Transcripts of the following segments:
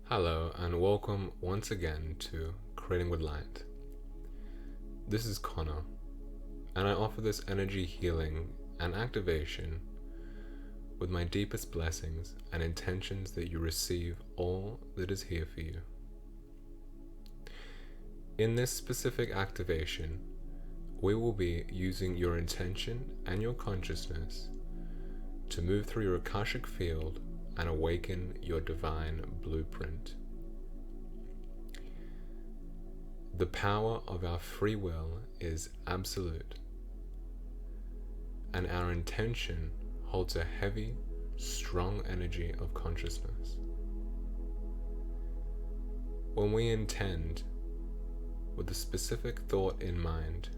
Hello and welcome once again to Creating with Light. This is Connor, and I offer this energy healing and activation with my deepest blessings and intentions that you receive all that is here for you. In this specific activation, we will be using your intention and your consciousness to move through your Akashic field and awaken your divine blueprint. The power of our free will is absolute, and our intention holds a heavy, strong energy of consciousness. When we intend with a specific thought in mind,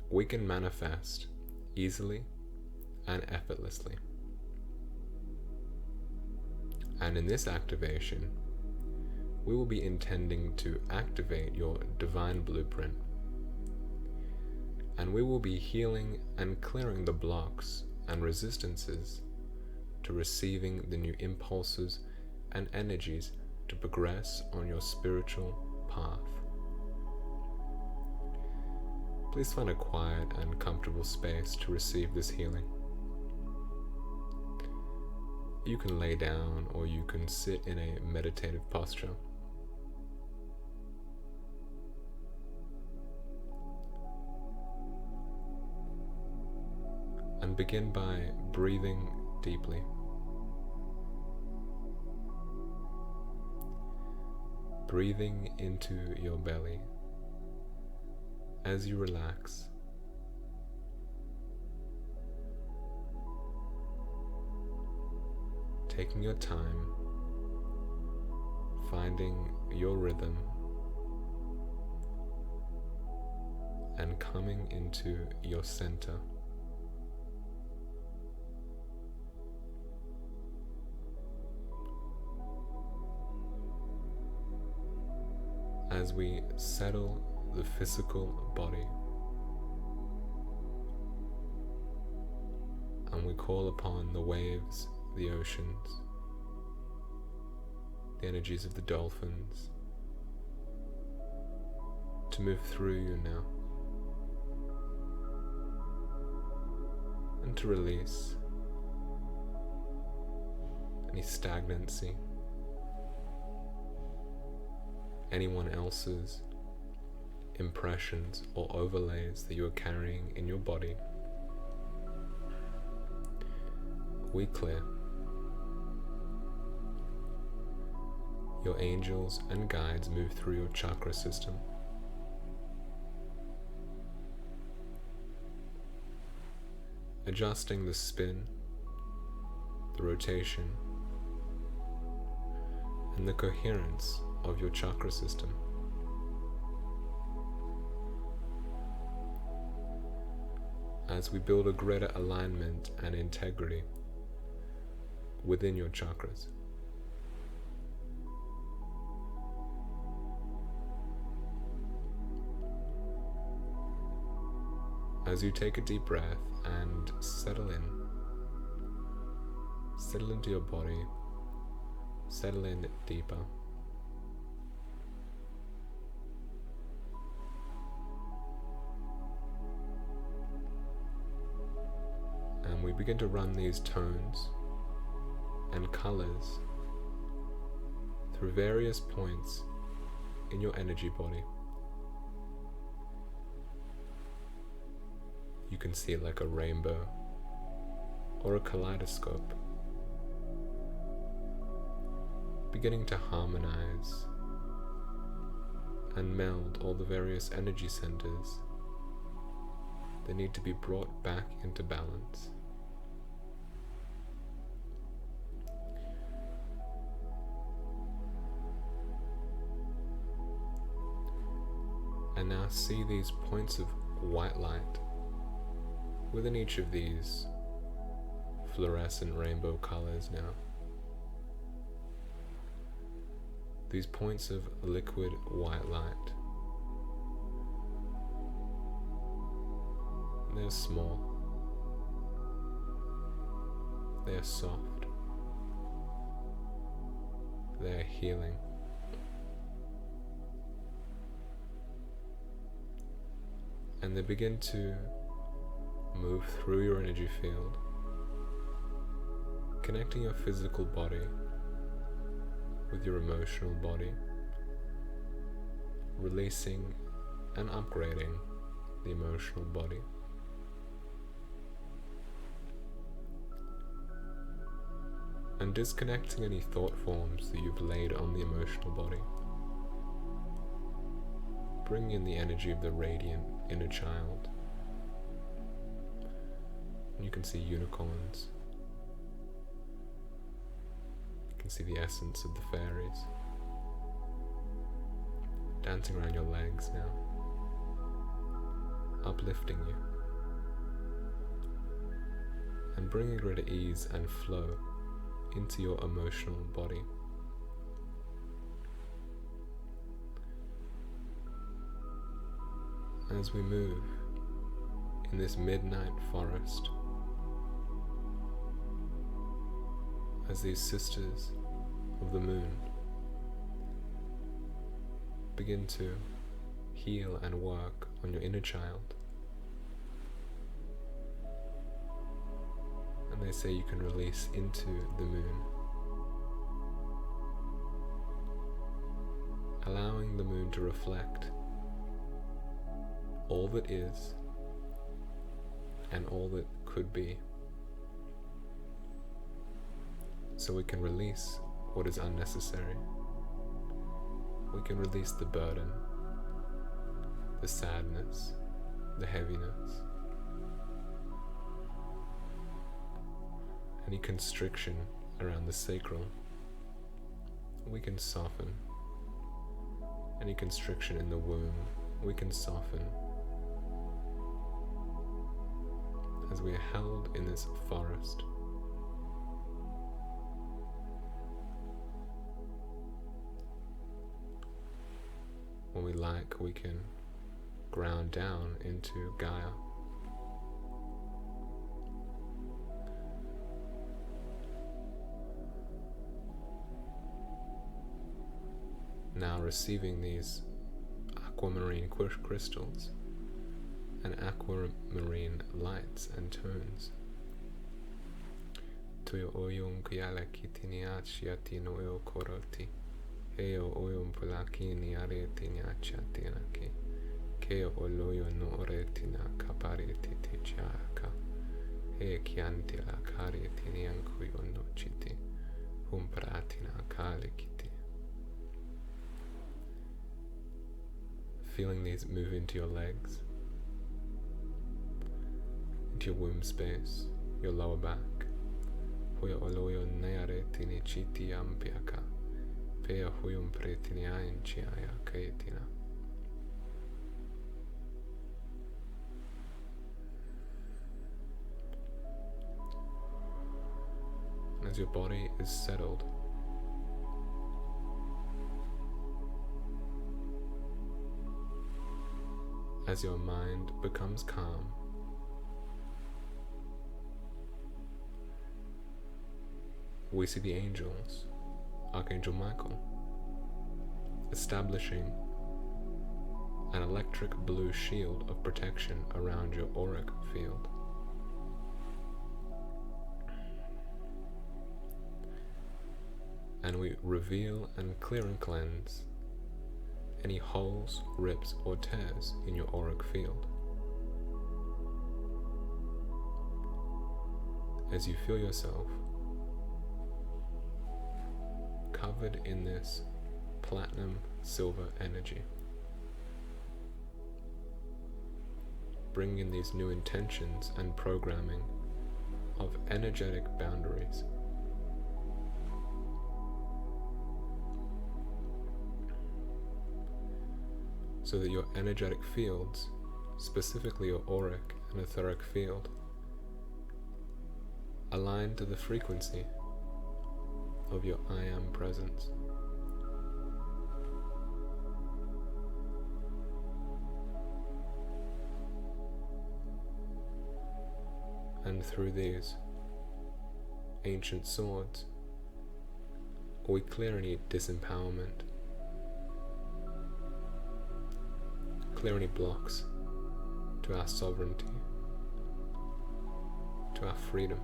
we can manifest easily and effortlessly. And in this activation, we will be intending to activate your divine blueprint. And we will be healing and clearing the blocks and resistances to receiving the new impulses and energies to progress on your spiritual path. Please find a quiet and comfortable space to receive this healing. You can lay down or you can sit in a meditative posture. And begin by breathing deeply. Breathing into your belly as you relax. Taking your time, finding your rhythm, and coming into your center. As we settle the physical body, and we call upon the waves, the oceans, the energies of the dolphins to move through you now, and to release any stagnancy, anyone else's impressions or overlays that you are carrying in your body. We clear. Your angels and guides move through your chakra system. Adjusting the spin, the rotation, and the coherence of your chakra system. As we build a greater alignment and integrity within your chakras. As you take a deep breath and settle into your body, settle in deeper. And we begin to run these tones and colors through various points in your energy body. You can see it like a rainbow or a kaleidoscope, beginning to harmonize and meld all the various energy centers that need to be brought back into balance. And now see these points of white light within each of these fluorescent rainbow colors now. These points of liquid white light. They're small. They're soft. their healing. And they begin to move through your energy field, connecting your physical body with your emotional body, releasing and upgrading the emotional body. And disconnecting any thought forms that you've laid on the emotional body. Bring in the energy of the radiant inner child. And you can see unicorns. You can see the essence of the fairies dancing around your legs now, uplifting you and bringing greater ease and flow into your emotional body. As we move in this midnight forest, as these sisters of the moon begin to heal and work on your inner child, and they say you can release into the moon, allowing the moon to reflect all that is and all that could be, so we can release what is unnecessary. We can release the burden, the sadness, the heaviness, any constriction around the sacral. We can soften any constriction in the womb. We can soften as we are held in this forest. When we like, we can ground down into Gaia. Now receiving these aquamarine crystals and aquamarine lights and tones. Tuyo oyum kuyala kitini achiati no eo koroti. Eo oyum pulakini aretini achiatinaki. Keo oloyo no oretina kapari titi chaka. E chianti la kari tini ankuyo no chiti. Humpratina kali kiti. Feeling these move into your legs, into your womb space, your lower back. Huyo oloyo neare tini chiti ampiaka. Pea huyum pretini ainchiaya kaetina. As your body is settled, as your mind becomes calm, we see the angels, Archangel Michael, establishing an electric blue shield of protection around your auric field. And we reveal and clear and cleanse any holes, rips, or tears in your auric field. As you feel yourself covered in this platinum silver energy, bring in these new intentions and programming of energetic boundaries. So that your energetic fields, specifically your auric and etheric field, align to the frequency of your I Am presence. And through these ancient swords, We clear any disempowerment, clear any blocks to our sovereignty, to our freedom.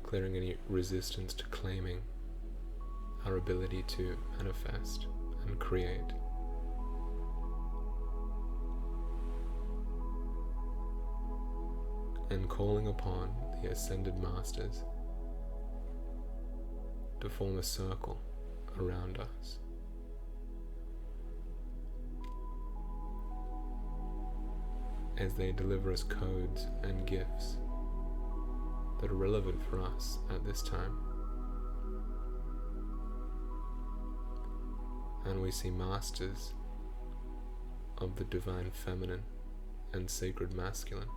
Clearing any resistance to claiming our ability to manifest and create. And calling upon the Ascended Masters to form a circle around us. As they deliver us codes and gifts that are relevant for us at this time. And we see masters of the divine feminine and sacred masculine.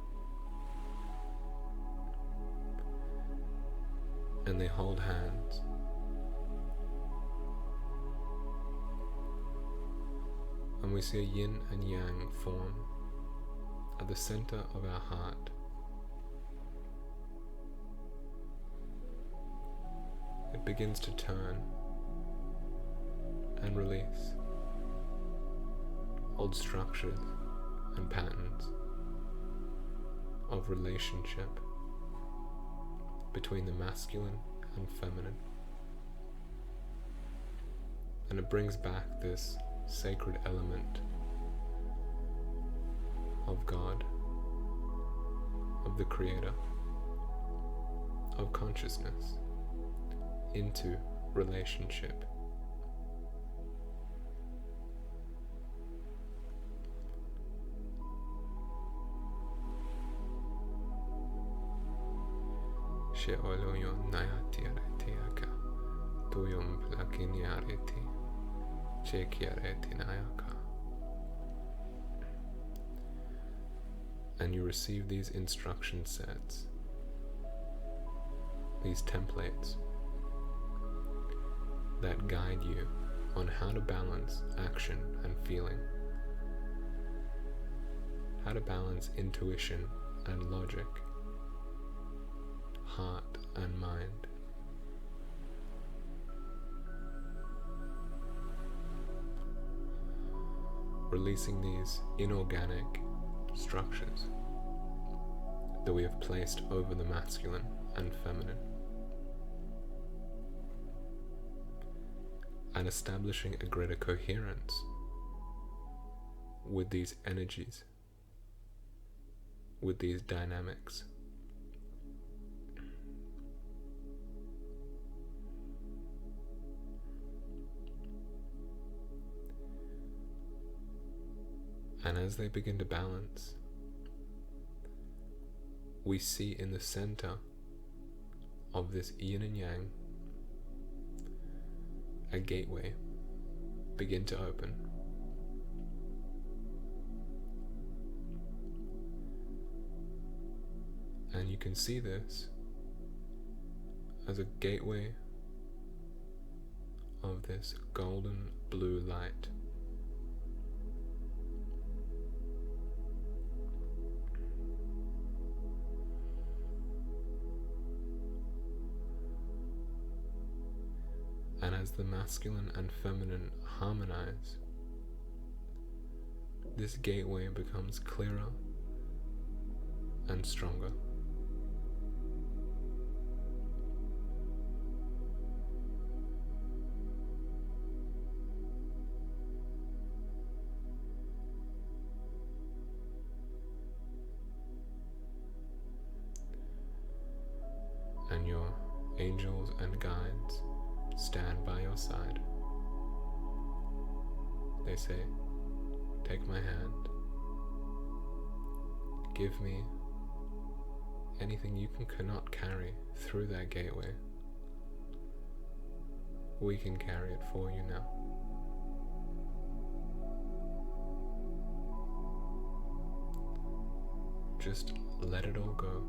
And they hold hands. And we see a yin and yang form at the center of our heart. It begins to turn and release old structures and patterns of relationship between the masculine and feminine. And it brings back this sacred element of God, of the Creator, of consciousness into relationship. Sheoloyon nayatiaretiaka, tuyum plakiniareti, chekiareti nayaka. And you receive these instruction sets, these templates that guide you on how to balance action and feeling, how to balance intuition and logic, heart and mind. Releasing these inorganic structures that we have placed over the masculine and feminine, and establishing a greater coherence with these energies, with these dynamics. And as they begin to balance, we see in the center of this yin and yang a gateway begin to open. And you can see this as a gateway of this golden blue light. And as the masculine and feminine harmonize, this gateway becomes clearer and stronger. And your angels and guides stand by your side. They say, "Take my hand. Give me anything you cannot carry through that gateway. We can carry it for you now." Just let it all go.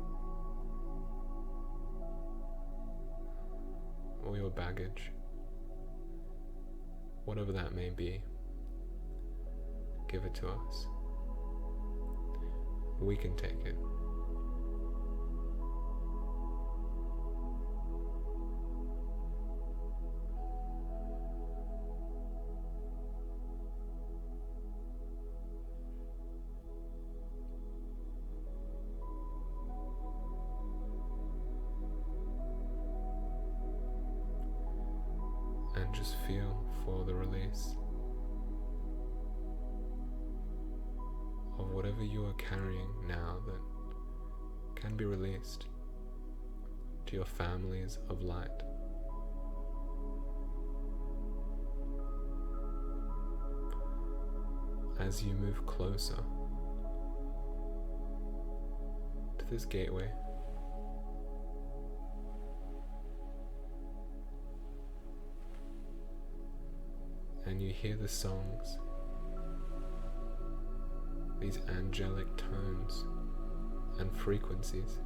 All your baggage, whatever that may be, give it to us. We can take it. And just feel for the release of whatever you are carrying now that can be released to your families of light. As you move closer to this gateway, and you hear the songs, these angelic tones and frequencies,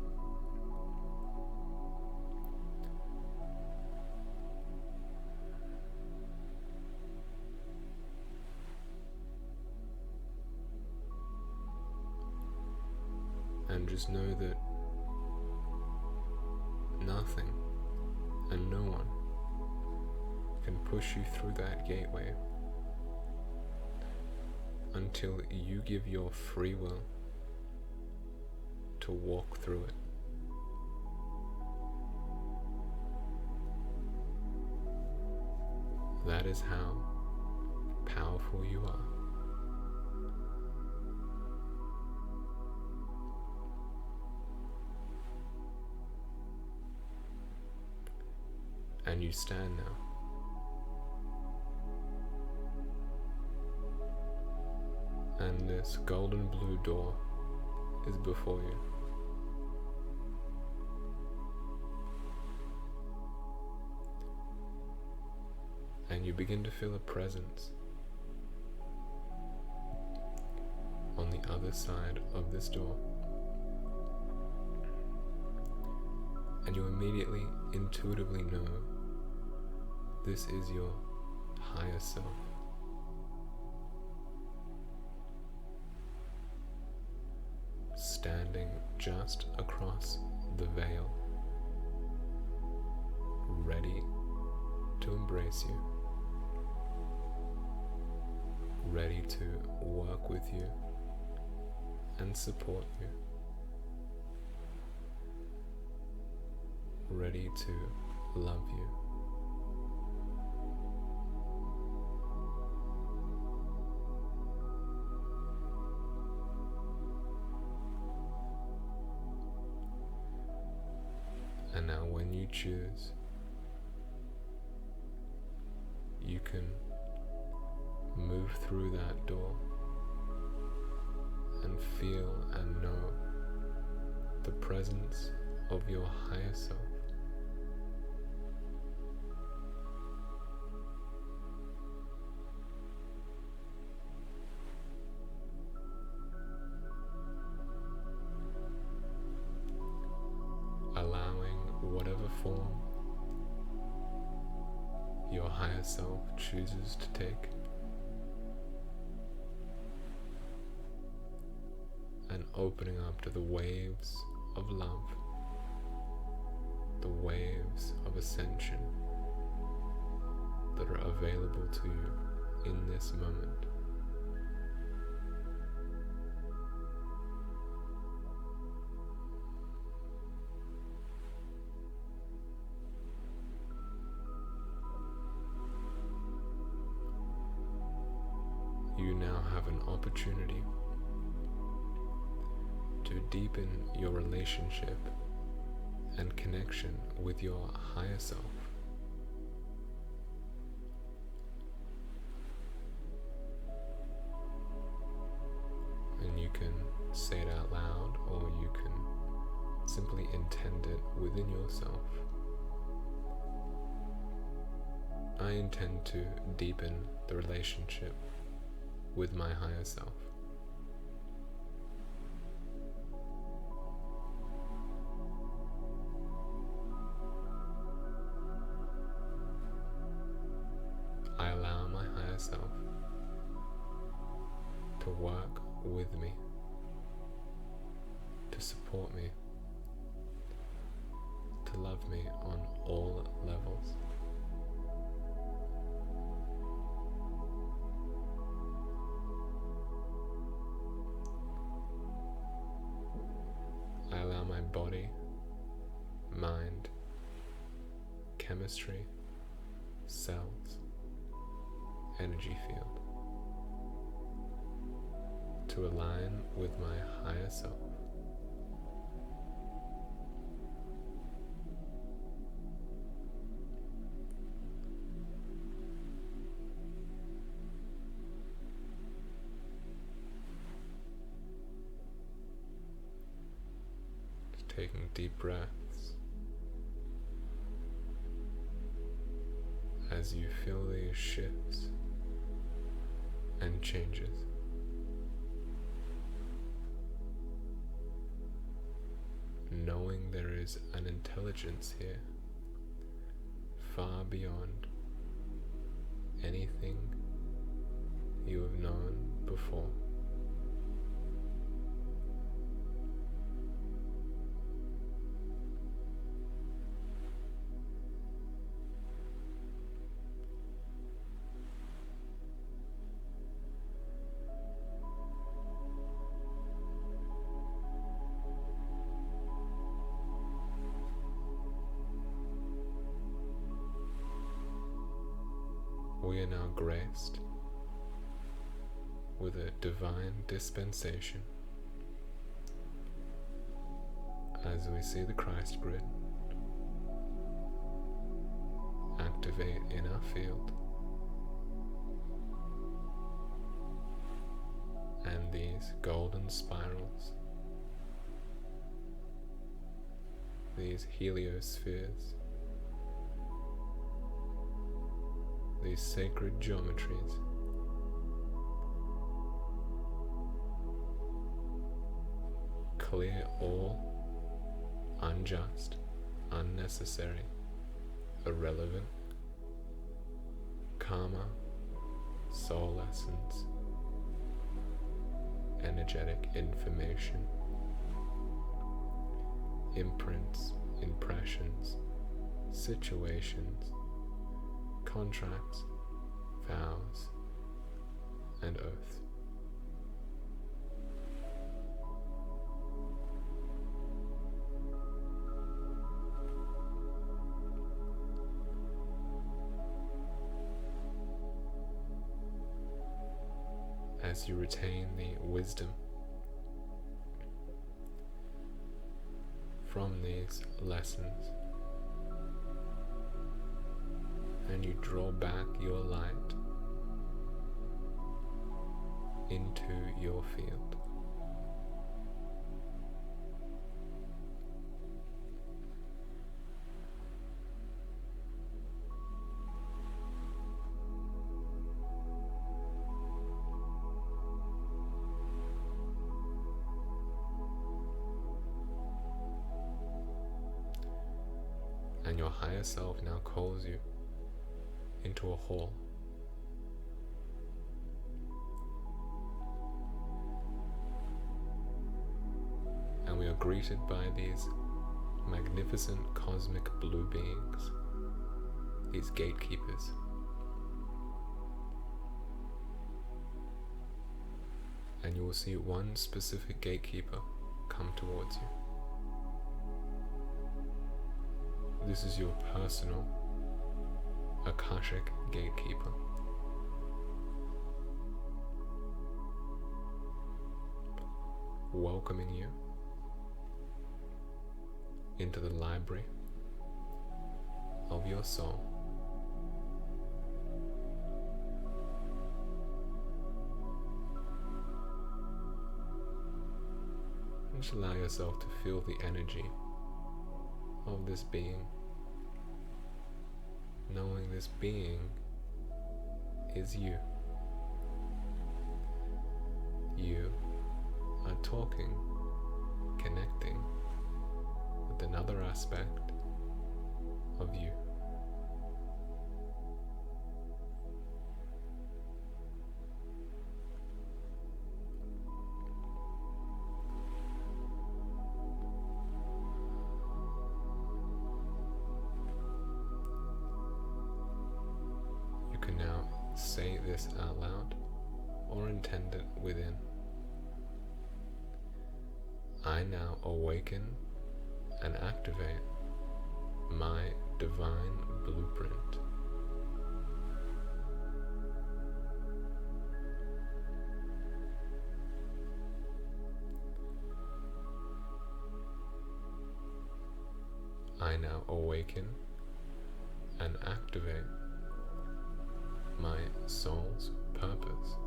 and just know that nothing and no one can push you through that gateway until you give your free will to walk through it. That is how powerful you are. And you stand now. And this golden blue door is before you. And you begin to feel a presence on the other side of this door. And you immediately, intuitively know this is your higher self. Standing just across the veil, ready to embrace you, ready to work with you and support you, ready to love you. And now when you choose, you can move through that door and feel and know the presence of your higher self. Allowing whatever form your higher self chooses to take, and opening up to the waves of love, the waves of ascension that are available to you in this moment. You now have an opportunity to deepen your relationship and connection with your higher self. And you can say it out loud, or you can simply intend it within yourself. I intend to deepen the relationship with my higher self. I allow my higher self to work with me, to support me, to love me on all levels. I allow my body, mind, chemistry, cells, energy field to align with my higher self. Just taking deep breaths as you feel these shifts and changes. Knowing there is an intelligence here far beyond anything you have known before. We are now graced with a divine dispensation as we see the Christ grid activate in our field, and these golden spirals, these heliospheres, these sacred geometries clear all unjust, unnecessary, irrelevant karma, soul essence, energetic information, imprints, impressions, situations, contracts, vows, and oaths. As you retain the wisdom from these lessons, and you draw back your light into your field. And your higher self now calls you into a hall. And we are greeted by these magnificent cosmic blue beings, these gatekeepers. And you will see one specific gatekeeper come towards you. This is your personal Akashic gatekeeper. Welcoming you into the library of your soul. And just allow yourself to feel the energy of this being, knowing this being is you. You are talking, connecting with another aspect of you. Say this out loud or intend it within. I now awaken and activate my divine blueprint I now awaken and activate my soul's purpose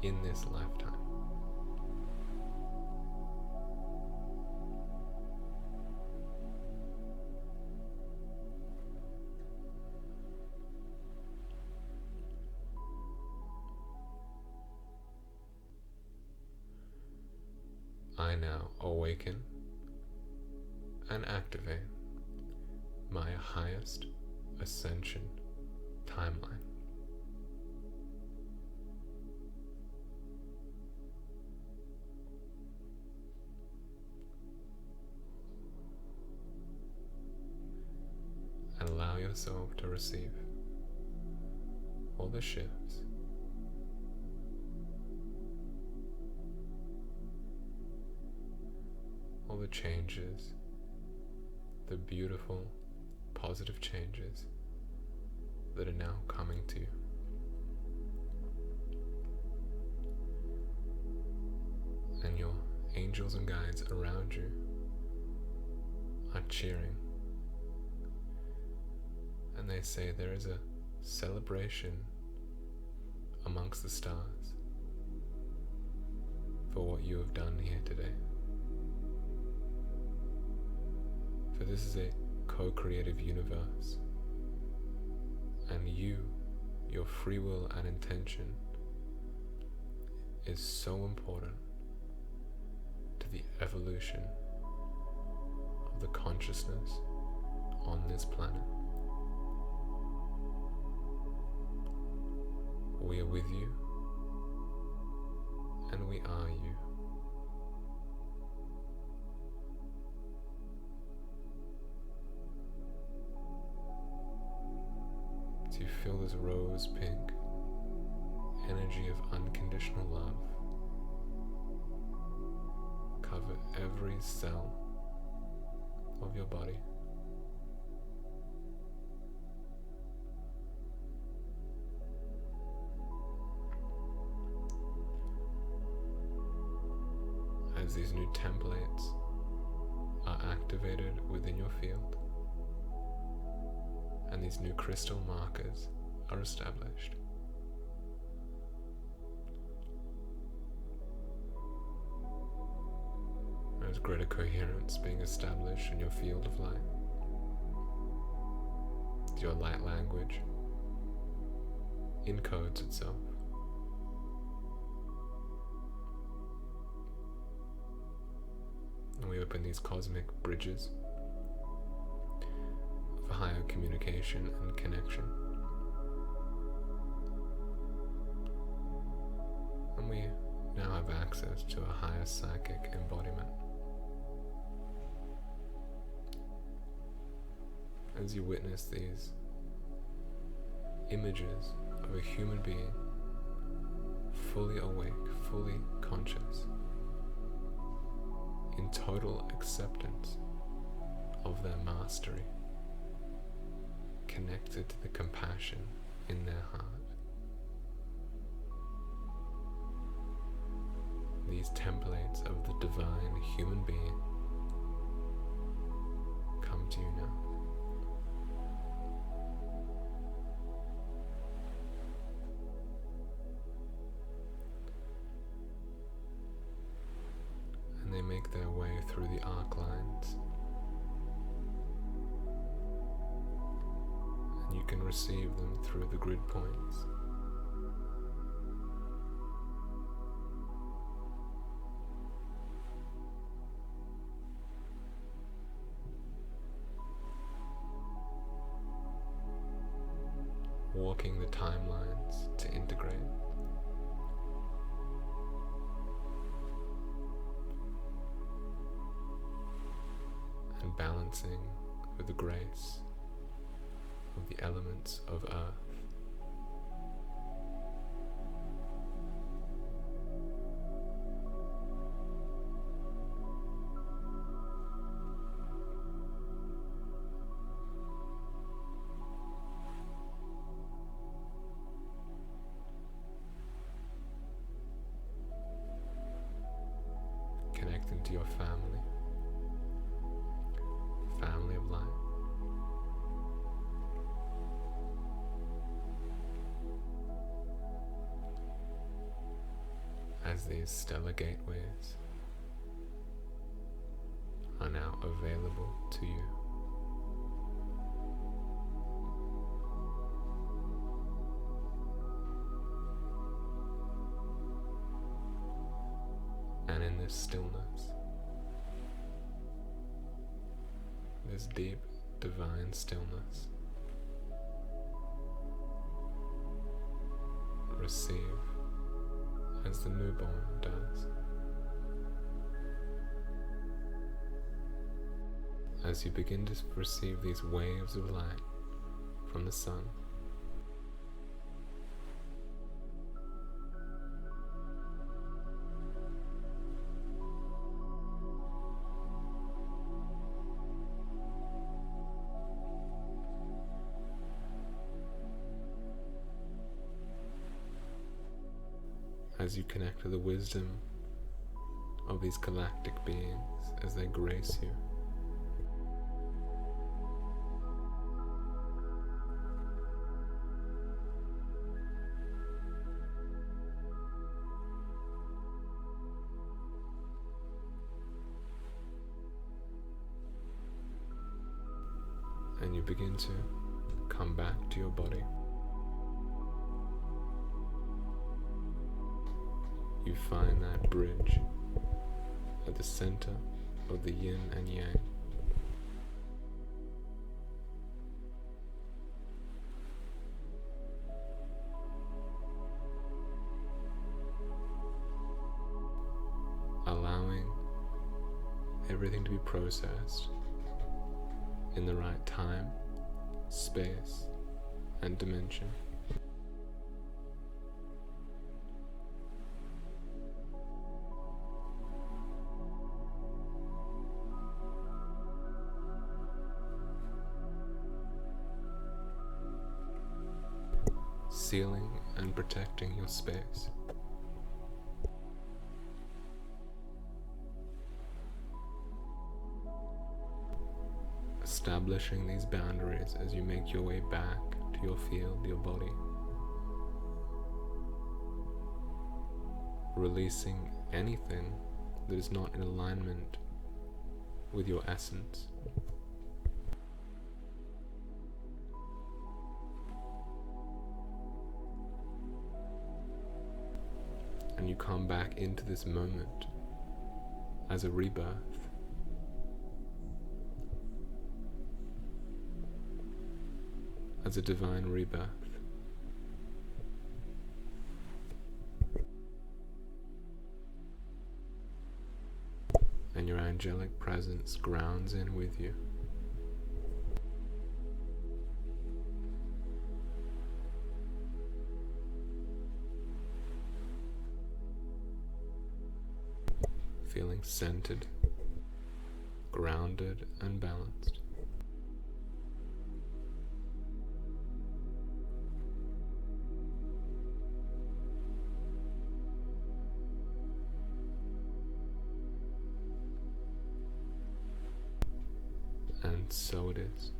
in this lifetime. I now awaken and activate my highest ascension timeline. And allow yourself to receive all the shifts, all the changes, the beautiful, positive changes that are now coming to you. And your angels and guides around you are cheering. And they say there is a celebration amongst the stars for what you have done here today. For this is a co-creative universe, and you, your free will and intention, is so important to the evolution of the consciousness on this planet. We are with you, and we are you. So you feel this rose pink energy of unconditional love cover every cell of your body. As these new templates are activated within your field, and these new crystal markers are established. There's greater coherence being established in your field of light. Your light language encodes itself. And we open these cosmic bridges for higher communication and connection. And we now have access to a higher psychic embodiment. As you witness these images of a human being fully awake, fully conscious, in total acceptance of their mastery, connected to the compassion in their heart. These templates of the divine human being come to you now. And they make their way through the arc lines. And you can receive them through the grid points. Walking the timelines to integrate. And balancing with the grace of the elements of earth. Connecting to your family family of light. As these stellar gateways are now available to you. And in this stillness, this deep divine stillness, receive as the newborn does. As you begin to receive these waves of light from the sun, as you connect to the wisdom of these galactic beings as they grace you. And you begin to come back to your body. You find that bridge at the center of the yin and yang. Allowing everything to be processed in the right time, space, and dimension. Sealing and protecting your space. Establishing these boundaries as you make your way back to your field, your body. Releasing anything that is not in alignment with your essence. And you come back into this moment as a rebirth. As a divine rebirth. And your angelic presence grounds in with you. Feeling centered, grounded, and balanced. And so it is.